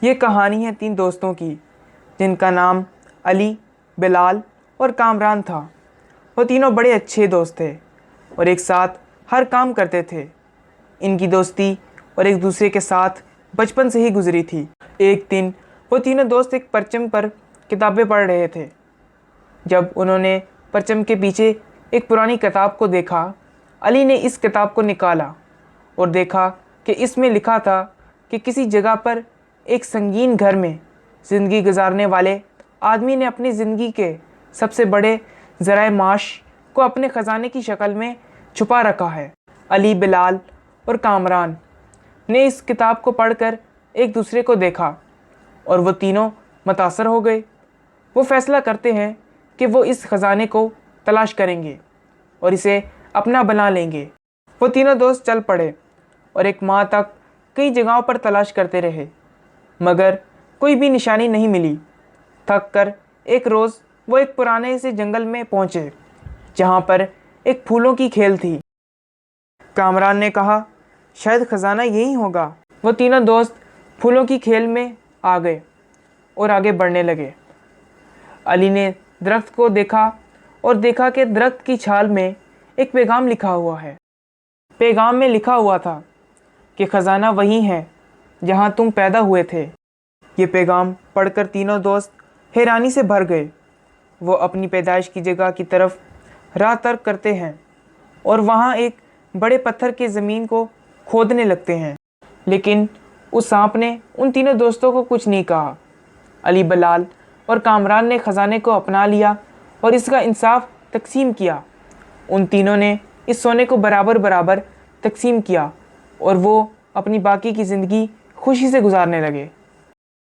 یہ کہانی ہے 3 دوستوں کی جن کا نام علی، بلال اور کامران تھا۔ وہ تینوں بڑے اچھے دوست تھے اور ایک ساتھ ہر کام کرتے تھے۔ ان کی دوستی اور ایک دوسرے کے ساتھ بچپن سے ہی گزری تھی۔ ایک دن وہ تینوں دوست ایک پرچم پر کتابیں پڑھ رہے تھے جب انہوں نے پرچم کے پیچھے ایک پرانی کتاب کو دیکھا۔ علی نے اس کتاب کو نکالا اور دیکھا کہ اس میں لکھا تھا کہ کسی جگہ پر ایک سنگین گھر میں زندگی گزارنے والے آدمی نے اپنی زندگی کے سب سے بڑے ذرائع معاش کو اپنے خزانے کی شکل میں چھپا رکھا ہے۔ علی، بلال اور کامران نے اس کتاب کو پڑھ کر ایک دوسرے کو دیکھا اور وہ تینوں متاثر ہو گئے۔ وہ فیصلہ کرتے ہیں کہ وہ اس خزانے کو تلاش کریں گے اور اسے اپنا بنا لیں گے۔ وہ تینوں دوست چل پڑے اور ایک ماہ تک کئی جگہوں پر تلاش کرتے رہے مگر کوئی بھی نشانی نہیں ملی۔ تھک کر ایک روز وہ ایک پرانے سے جنگل میں پہنچے جہاں پر ایک پھولوں کی کھیل تھی۔ کامران نے کہا، شاید خزانہ یہی ہوگا۔ وہ تینوں دوست پھولوں کی کھیل میں آ گئے اور آگے بڑھنے لگے۔ علی نے درخت کو دیکھا اور دیکھا کہ درخت کی چھال میں ایک پیغام لکھا ہوا ہے۔ پیغام میں لکھا ہوا تھا کہ خزانہ وہی ہے جہاں تم پیدا ہوئے تھے۔ یہ پیغام پڑھ کر تینوں دوست حیرانی سے بھر گئے۔ وہ اپنی پیدائش کی جگہ کی طرف راہ ترک کرتے ہیں اور وہاں ایک بڑے پتھر کی زمین کو کھودنے لگتے ہیں، لیکن اس سانپ نے ان تینوں دوستوں کو کچھ نہیں کہا۔ علی، بلال اور کامران نے خزانے کو اپنا لیا اور اس کا انصاف تقسیم کیا۔ ان تینوں نے اس سونے کو برابر برابر تقسیم کیا اور وہ اپنی باقی کی زندگی خوشی سے گزارنے لگے۔